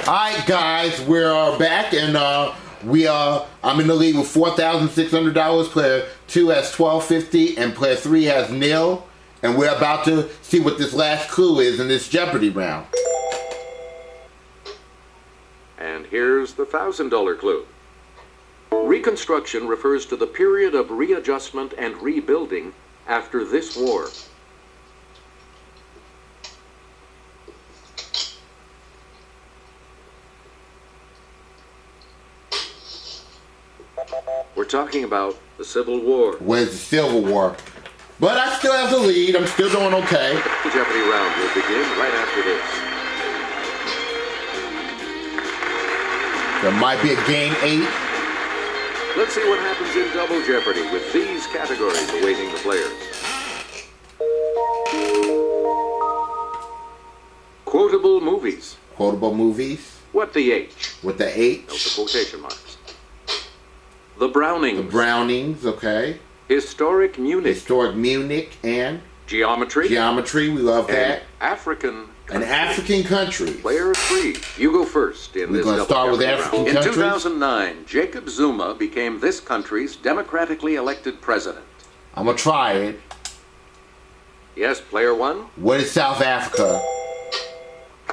Alright guys, we're back and I'm in the lead with $4,600. Player 2 has $1,250 and player 3 has nil. And we're about to see what this last clue is in this Jeopardy round. And here's the $1,000 clue. Reconstruction refers to the period of readjustment and rebuilding after this war. We're talking about the Civil War. Where's the Civil War? But I still have the lead. I'm still doing okay. The Jeopardy round will begin right after this. There might be a game 8. Let's see what happens in Double Jeopardy with these categories awaiting the players. Quotable movies. Quotable movies. What the H? With the H. Note the quotation marks. The Brownings. The Brownings, okay. Historic Munich. Historic Munich and Geometry. Geometry, we love that. African country. An African country. Player 3, you go first in this. We're going to start with African countries. In 2009, Jacob Zuma became this country's democratically elected president. I'm going to try it. Yes, player 1. What is South Africa?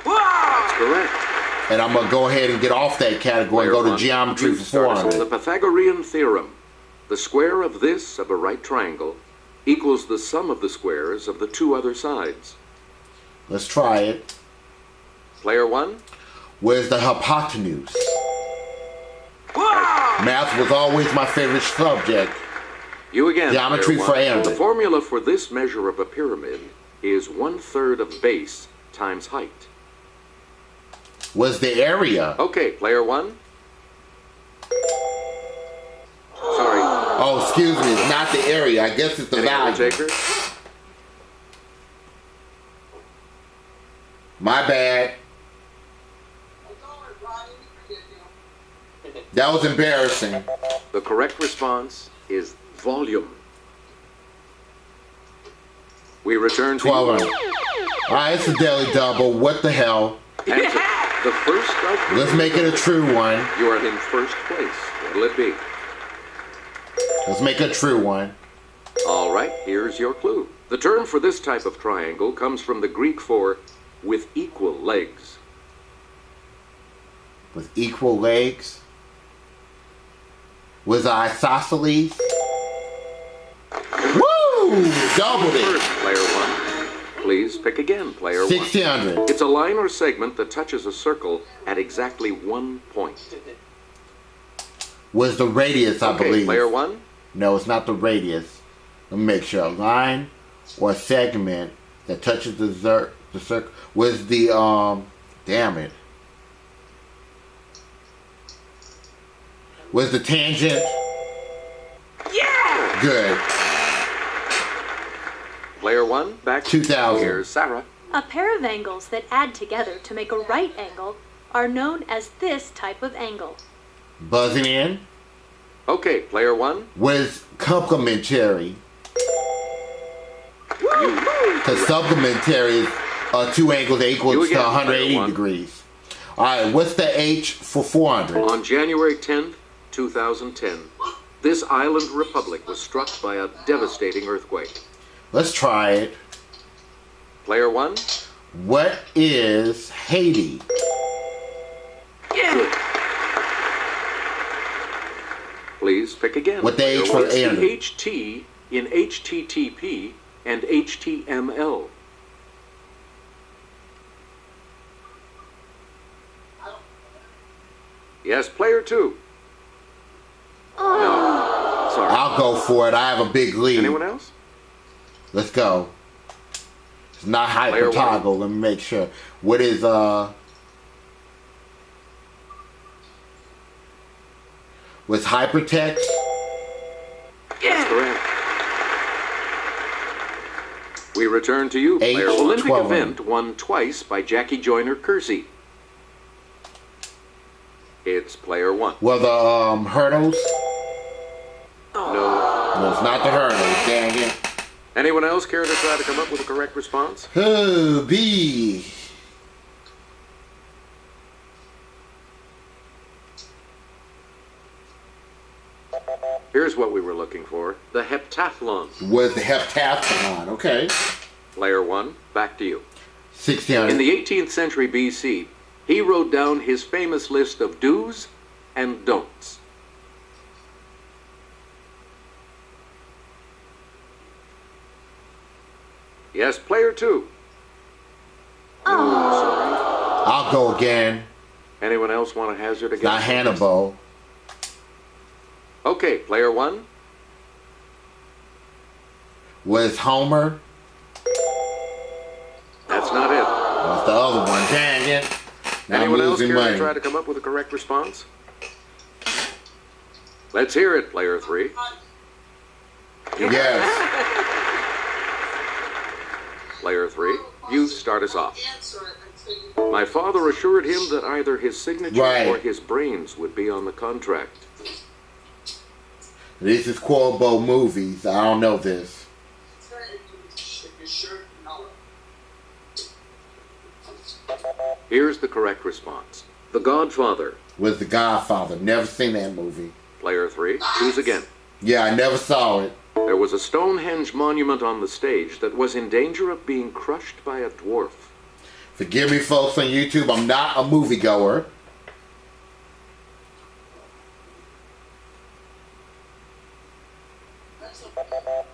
That's correct. And I'm going to go ahead and get off that category and go to geometry for 400. The Pythagorean theorem. The square of this of a right triangle equals the sum of the squares of the two other sides. Let's try it. Player 1. Where's the hypotenuse? Math was always my favorite subject. You again. Geometry for 800. The formula for this measure of a pyramid is 1/3 of base times height. Was the area? Okay, player 1. Sorry. Oh, excuse me. It's not the area. I guess it's the value. Taker? My bad. That was embarrassing. The correct response is volume. We return to 1200. Alright, it's a daily double. What the hell? Answer. The first of Let's make it a true one. You are in first place. What'll it be? Let's make a true one. All right, here's your clue. The term for this type of triangle comes from the Greek for with equal legs. With equal legs? Was I isosceles? Woo! Doubled it. First, player 1. Please pick again, player 1. 1600. It's a line or segment that touches a circle at exactly 1 point. Was the radius, I believe. Player 1. No, it's not the radius. Let me make sure. A line or a segment that touches the circle. Was the, damn it. Was the tangent? Yeah! Good. Player 1, back 2000. Here's Sarah. A pair of angles that add together to make a right angle are known as this type of angle. Buzzing in. Okay, player 1. Was complementary. Because supplementary is two angles equal to 180 degrees. Alright, what's the H for 400? On January 10th, 2010, this island republic was struck by a devastating earthquake. Let's try it. Player 1. What is Haiti? Yeah. Please pick again. What the H for 800? The HT in HTTP and HTML. Yes, player 2. No, sorry. I'll go for it. I have a big lead. Anyone else? Let's go. It's not hypertoggle. Let me make sure. What is was hypertext? That's correct. We return to you, player. Olympic 12. event won twice by Jackie Joyner-Kersee. It's player 1. Well, the hurdles? No. No, it's not the hurdles. Dang it. Anyone else care to try to come up with a correct response? Oh, B. Here's what we were looking for. The heptathlon. Was the heptathlon, okay. Player 1, back to you. 1600. In the 18th century BC, he wrote down his famous list of do's and don'ts. Yes, player 2. Sorry. I'll go again. Anyone else want to hazard a guess? Not Hannibal. Okay, player 1. Was Homer? That's not it. What's the other one? Dang it. Now I'm Anyone else losing care money. to try to come up with a correct response? Let's hear it, player 3. Yes. Player 3, you start us off. My father assured him that either his signature Right. or his brains would be on the contract. This is Quobo movies. I don't know this. Here's the correct response. The Godfather. Was The Godfather. Never seen that movie. Player 3, choose again. Yeah, I never saw it. There was a Stonehenge monument on the stage that was in danger of being crushed by a dwarf. Forgive me, folks on YouTube. I'm not a moviegoer.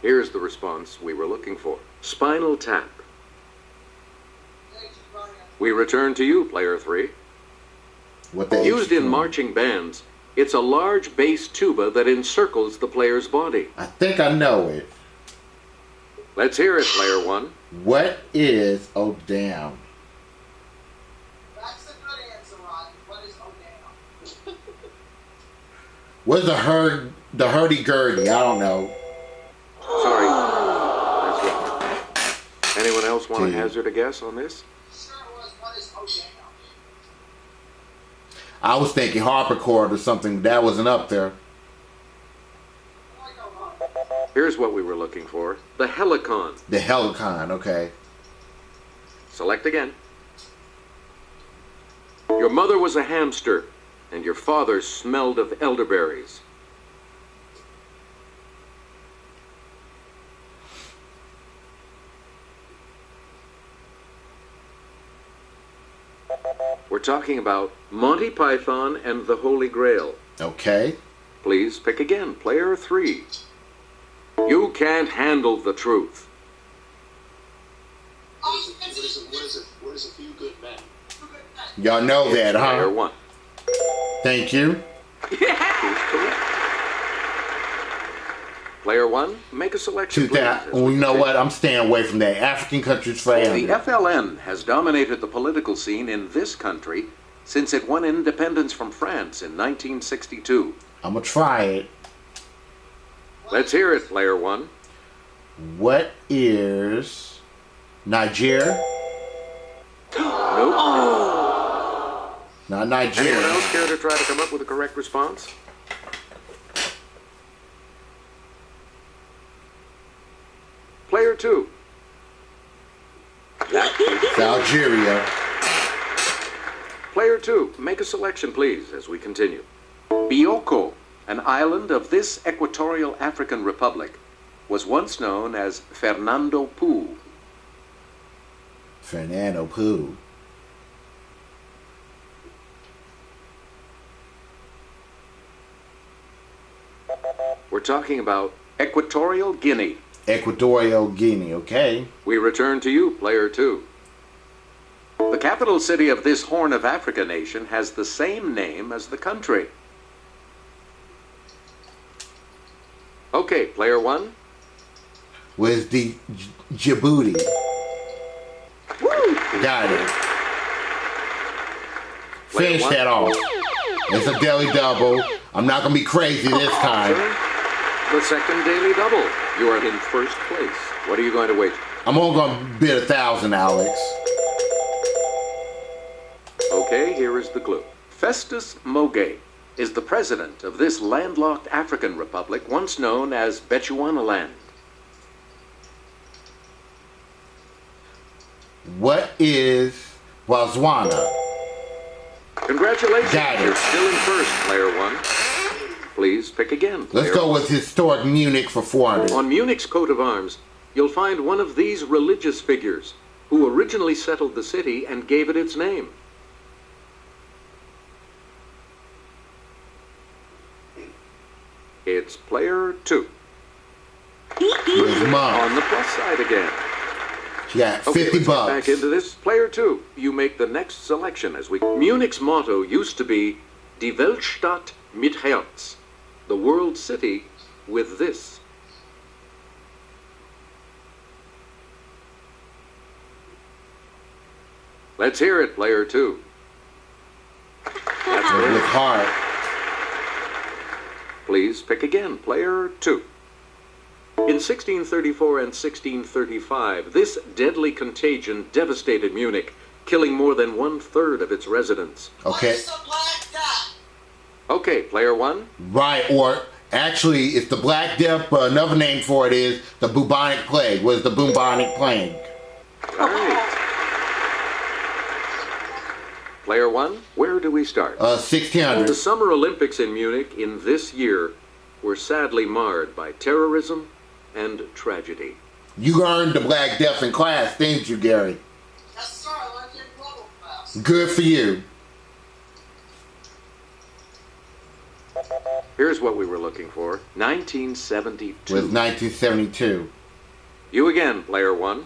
Here's the response we were looking for. Spinal Tap. We return to you, player 3. What the Used in H2? marching bands, it's a large bass tuba that encircles the player's body. I think I know it. Let's hear it, player 1. What is Oh Damn? That's the good answer, Ron. What is oh damn? What's the hurdy-gurdy? I don't know. Sorry. That's wrong. Anyone else want to Gee. hazard a guess on this? Sure was what is oh damn? I was thinking harpsichord or something. That wasn't up there. I go wrong. Here's what we were looking for. The Helicon. The Helicon, okay. Select again. Your mother was a hamster, and your father smelled of elderberries. We're talking about Monty Python and the Holy Grail. Okay. Please pick again, player 3. You can't handle the truth. Oh, What is a few good men? Y'all know that, Player huh? 1. Thank you. Who's correct? Player 1, make a selection, please. Well, you know what? I'm staying away from that. African countries forever. The FLN has dominated the political scene in this country since it won independence from France in 1962. I'm gonna try it. Let's hear it, player 1. What is Nigeria? Nope. Not Anyone Nigeria. else care to try to come up with a correct response? Player 2. It's Algeria. Player 2, make a selection, please, as we continue. Bioko, an island of this equatorial African republic, was once known as Fernando Poo. Fernando Poo. We're talking about Equatorial Guinea. Equatorial Guinea, okay. We return to you, player 2. The capital city of this Horn of Africa nation has the same name as the country. Okay, player 1. Was the Djibouti. Got it. Player Finish one. that off. It's a daily double. I'm not gonna be crazy this time. The second daily double. You are in first place. What are you going to wager? I'm only gonna bid 1,000, Alex. Okay, here is the clue. Festus Mogae is the president of this landlocked African republic once known as Bechuanaland. What is Botswana? Congratulations. Got it. You're still in first, player 1. Please pick again. Let's Player go with historic Munich for 400. On Munich's coat of arms, you'll find one of these religious figures who originally settled the city and gave it its name. It's player 2. His mom. On the plus side again. She got 50 Okay, let's get bucks. back into this. Player 2, you make the next selection as we... Munich's motto used to be Die Weltstadt mit Herz, the world city with this. Let's hear it, player 2. That's With it. heart. Please pick again, player 2. In 1634 and 1635, this deadly contagion devastated Munich, killing more than 1/3 of its residents. What Okay. is the Black Death? Okay, player 1. Right, or actually, it's the Black Death, but another name for it is the bubonic plague. Was the bubonic plague? Right. Player 1, where do we start? 1600. The Summer Olympics in Munich in this year were sadly marred by terrorism and tragedy. You earned the Black Death in class, didn't you, Gary? Yes, sir. I learned it in global class. Good for you. Here's what we were looking for. 1972. Was 1972. You again, player 1.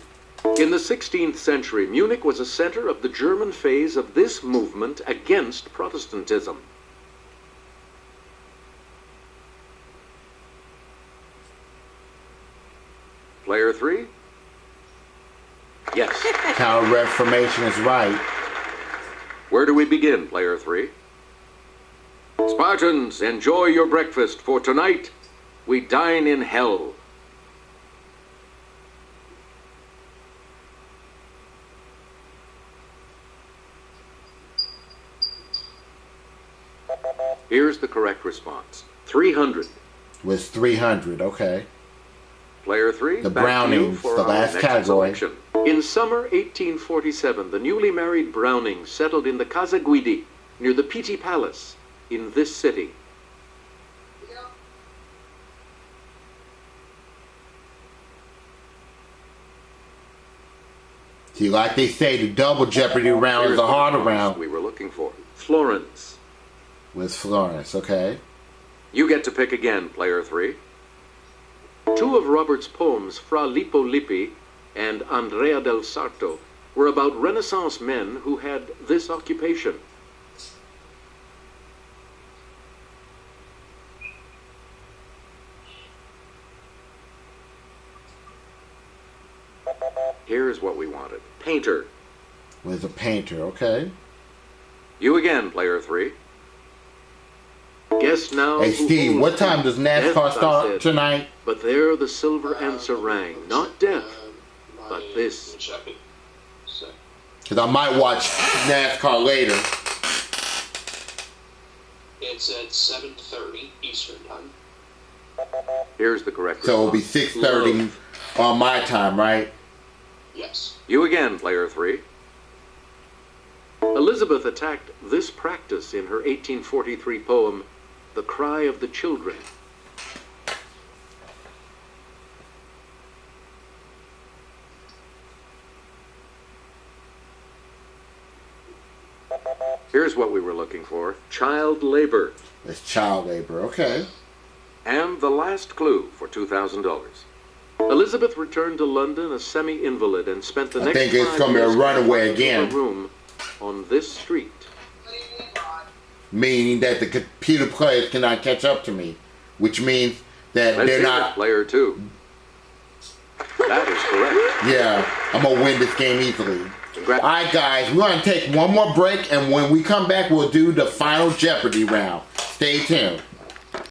In the 16th century, Munich was a center of the German phase of this movement against Protestantism. Player 3? Yes. Counter-Reformation is right. Where do we begin, player 3? Spartans, enjoy your breakfast, for tonight we dine in hell. Here's the correct response. 300. Was 300, okay. Player 3, The back to you Brownings, for the our last next category. selection. In summer 1847, the newly married Brownings settled in the Casa Guidi, near the Pitti Palace, in this city. Yep. See, like they say, the double Jeopardy round Here's is a the harder response round. we were looking for. Florence. Was Florence, okay. You get to pick again, player 3. Two of Robert's poems, Fra Lippo Lippi and Andrea del Sarto, were about Renaissance men who had this occupation. Here's what we wanted. Painter. Was a painter, okay. You again, player 3. Guess now. Hey, who Steve, holds what time the does NASCAR death, I start said. tonight? But there the silver answer rang. Not death, but this. Check it. So, Because I might watch NASCAR later. it's at 7:30 Eastern time. Here's the correct So it'll be response. 6:30 Love. on my time, right? Yes. You again, player 3. Elizabeth attacked this practice in her 1843 poem, The Cry of the Children. Here's what we were looking for. Child labor. It's child labor, okay. And the last clue for $2,000. Elizabeth returned to London a semi-invalid and spent the I next think it's 5 gonna be a years runaway confined to her again. room on this street. What do you mean, Ron? Meaning that the computer players cannot catch up to me. Which means that Let's they're hear it, not... player 2. That is correct. Yeah, I'm going to win this game easily. Congrats. Alright guys, we're going to take one more break, and when we come back, we'll do the final Jeopardy round. Stay tuned.